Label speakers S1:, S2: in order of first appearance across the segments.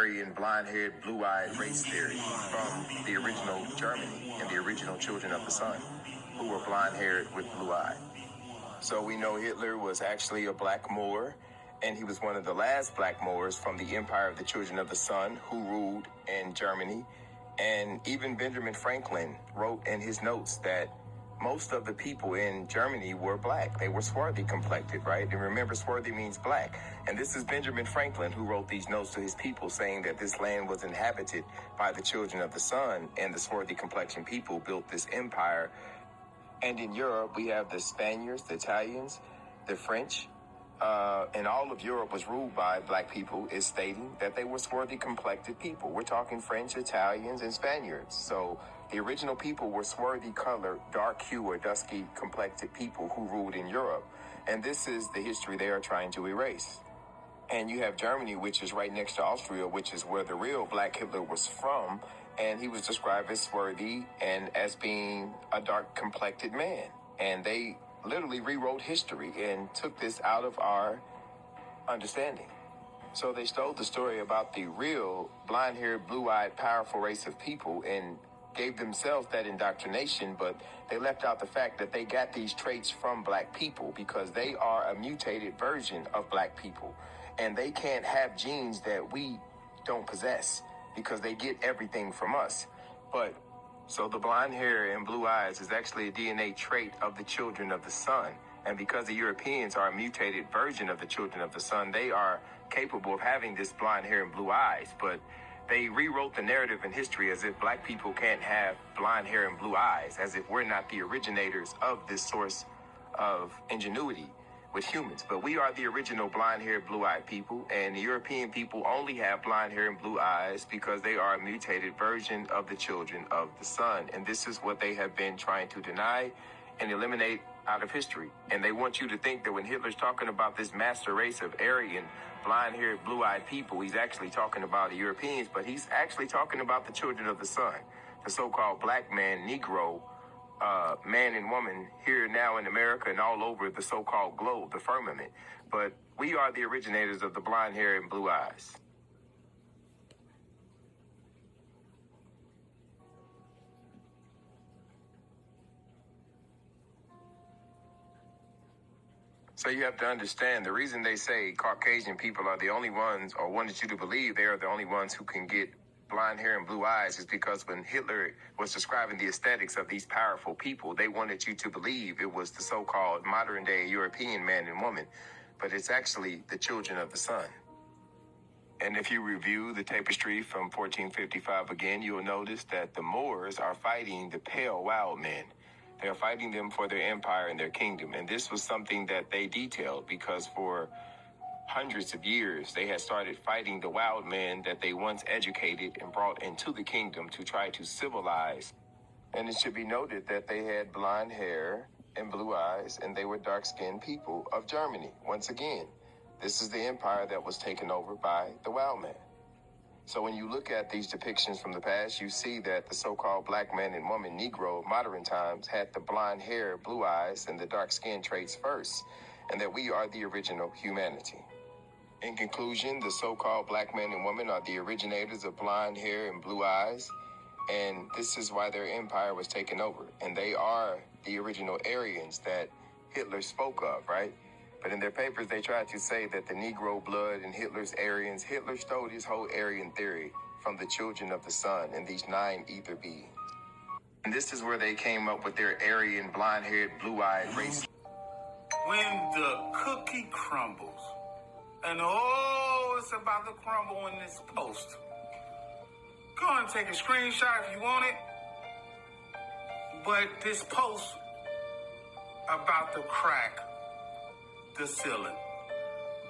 S1: Aryan, blonde-haired, blue-eyed race theory from the original Germany and the original Children of the Sun, who were blonde-haired with blue eyes. So we know Hitler was actually a black Moor, and he was one of the last black Moors from the Empire of the Children of the Sun who ruled in Germany. And even Benjamin Franklin wrote in his notes that most of the people in Germany were black. They were swarthy complected, right? And remember, swarthy means black. And this is Benjamin Franklin who wrote these notes to his people saying that this land was inhabited by the Children of the Sun, and the swarthy complexion people built this empire. And in Europe, we have the Spaniards, the Italians, the French, and all of Europe was ruled by black people, is stating that they were swarthy complected people. We're talking French, Italians, and Spaniards. So the original people were swarthy colored, dark hue or dusky complected people who ruled in Europe. And this is the history they are trying to erase. And you have Germany, which is right next to Austria, which is where the real Black Hitler was from. And he was described as swarthy and as being a dark complected man. And they literally rewrote history and took this out of our understanding. So they stole the story about the real blonde-haired, blue-eyed, powerful race of people and gave themselves that indoctrination, but they left out the fact that they got these traits from black people because they are a mutated version of black people. And they can't have genes that we don't possess because they get everything from us. But so the blonde hair and blue eyes is actually a DNA trait of the Children of the Sun. And because the Europeans are a mutated version of the Children of the Sun, they are capable of having this blonde hair and blue eyes. But they rewrote the narrative in history as if black people can't have blonde hair and blue eyes, as if we're not the originators of this source of ingenuity with humans. But we are the original blonde-haired, blue-eyed people, and the European people only have blonde hair and blue eyes because they are a mutated version of the Children of the Sun. And this is what they have been trying to deny and eliminate out of history. And they want you to think that when Hitler's talking about this master race of Aryan, blonde-haired, blue-eyed people, he's actually talking about the Europeans, but he's actually talking about the Children of the Sun, the so-called black man, Negro, man and woman here now in America and all over the so-called globe, the firmament. But we are the originators of the blonde hair and blue eyes. So you have to understand the reason they say Caucasian people are the only ones, or wanted you to believe they are the only ones who can get blonde hair and blue eyes, is because when Hitler was describing the aesthetics of these powerful people, they wanted you to believe it was the so-called modern day European man and woman, but it's actually the Children of the Sun. And if you review the tapestry from 1455 again, you'll notice that the Moors are fighting the pale wild men. They're fighting them for their empire and their kingdom. And this was something that they detailed because for hundreds of years, they had started fighting the wild men that they once educated and brought into the kingdom to try to civilize. And it should be noted that they had blonde hair and blue eyes, and they were dark-skinned people of Germany. Once again, this is the empire that was taken over by the wild man. So when you look at these depictions from the past, you see that the so-called black man and woman Negro of modern times had the blonde hair, blue eyes, and the dark skin traits first, and that we are the original humanity. In conclusion, the so-called black man and woman are the originators of blonde hair and blue eyes, and this is why their empire was taken over. And they are the original Aryans that Hitler spoke of, right? But in their papers, they tried to say that the Negro blood and Hitler's Aryans, Hitler stole his whole Aryan theory from the Children of the Sun and these 9 ether beings. And this is where they came up with their Aryan, blonde-haired, blue-eyed race.
S2: When the cookie crumbles, and oh, it's about to crumble in this post. Go and take a screenshot if you want it. But this post about to crack the ceiling.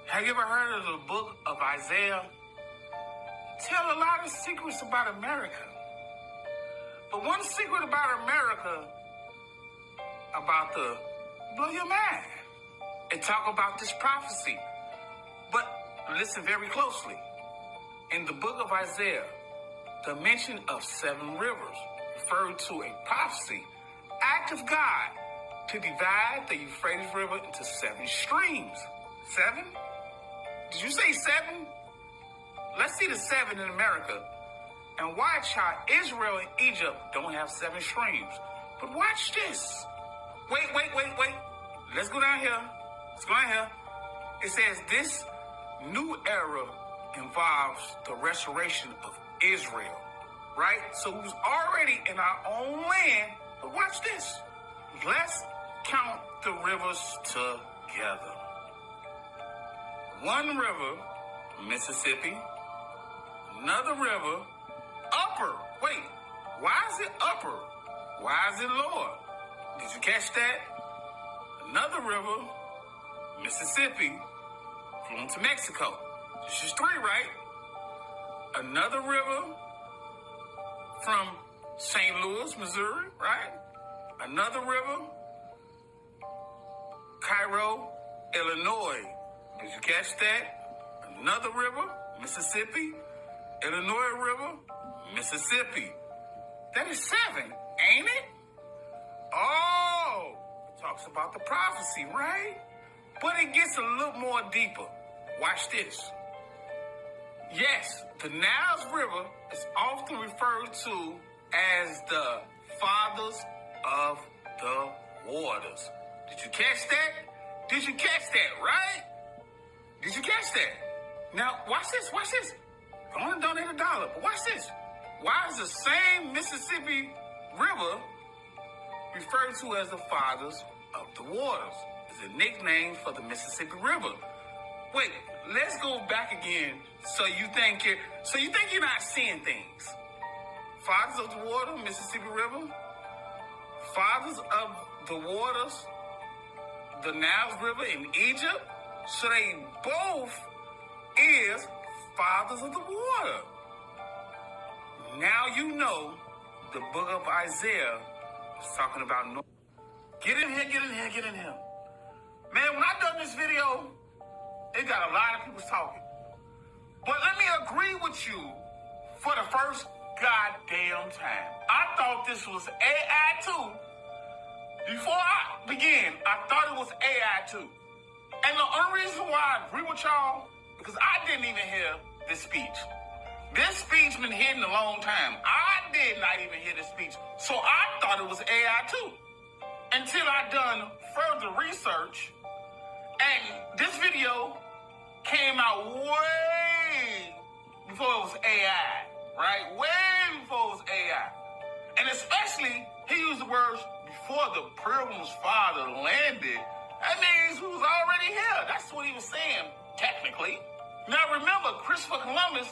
S2: Have you ever heard of the book of Isaiah? Tell a lot of secrets about America. But one secret about America about to blow your mind and talk about this prophecy. But listen very closely. In the book of Isaiah, the mention of 7 rivers referred to a prophecy, act of God, to divide the Euphrates River into 7 streams. 7? Did you say 7? let's see the 7 in America. And watch how Israel and Egypt don't have 7 streams. But watch this. Wait. Let's go down here. It says this new era involves the restoration of Israel, right? So we was already in our own land. But watch this. Let's count the rivers together. One river, Mississippi. Another river, upper. Wait, why is it upper? Why is it lower? Did you catch that? Another river, Mississippi, flowing to Mexico. This is 3, right? Another river from St. Louis, Missouri, right? Another river, Cairo, Illinois. Did you catch that? Another river, Mississippi, Illinois River, Mississippi. That is 7, ain't it? Oh, it talks about the prophecy, right? But it gets a little more deeper. Watch this. Yes, the Nile River is often referred to as the fathers of the waters. Did you catch that? Did you catch that, right? Did you catch that? Now, watch this. I only donate $1, but watch this. Why is the same Mississippi River referred to as the fathers of the waters? It's a nickname for the Mississippi River. Wait, let's go back again. So you think you're not seeing things. Fathers of the water, Mississippi River. Fathers of the waters, the Nile River in Egypt. So they both is fathers of the water. Now you know the book of Isaiah is talking about Noah. Get in here. Man, when I done this video, it got a lot of people talking. But let me agree with you for the first goddamn time. I thought this was AI too. Before I began, I thought it was AI too. And the only reason why I agree with y'all, because I didn't even hear this speech. This speech been hidden a long time. I did not even hear this speech. So I thought it was AI too. Until I done further research. And this video came out way before it was AI. Right? Way before it was AI. And especially, he used the words, before the Pilgrim's father landed. That means we was already here. That's what he was saying, technically. Now remember, Christopher Columbus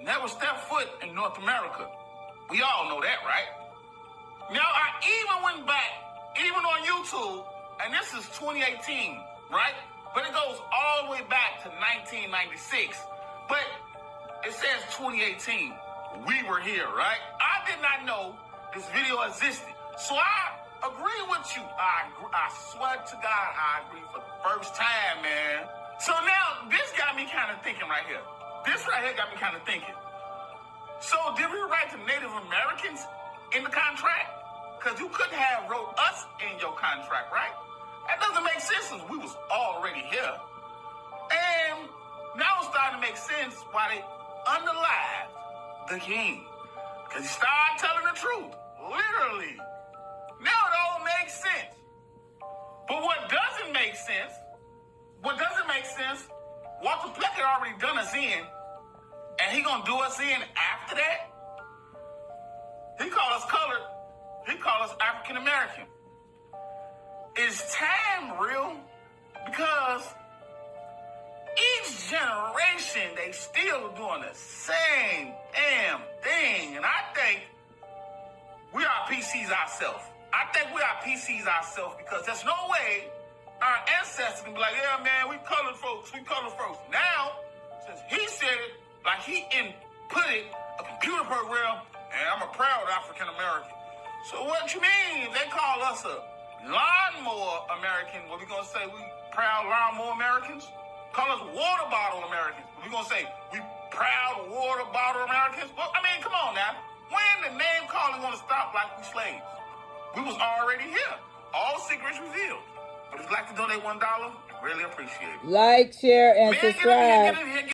S2: never stepped foot in North America. We all know that, right? Now I even went back, even on YouTube, and this is 2018, right? But it goes all the way back to 1996. But it says 2018. We were here, right? I did not know this video existed. So I agree with you. I swear to God, I agree for the first time, man. So now, this got me kind of thinking right here. This right here got me kind of thinking. So did we write the Native Americans in the contract? Because you couldn't have wrote us in your contract, right? That doesn't make sense since we was already here. And now it's starting to make sense why they unalived the king. Because he started telling the truth. Literally. Now it all makes sense. But what doesn't make sense, Walter Plecker already done us in, and he gonna do us in after that? He called us colored. He called us African American. Is time real? Because each generation, they still doing the same damn thing. And I think we are PCs ourselves. Because there's no way our ancestors can be like, yeah, man, we colored folks. Now, since he said it, like he inputted a computer program, and I'm a proud African American. So what you mean? They call us a lawnmower American. What we gonna say? We proud lawnmower Americans? Call us water bottle Americans. What we gonna say? We proud water bottle Americans? Well, I mean, come on now. When the name calling gonna stop like we slaves? We was already here. All secrets revealed. But if you'd like to donate $1, I really appreciate it.
S3: Like, share, and
S2: Man,
S3: subscribe.
S2: Get in here.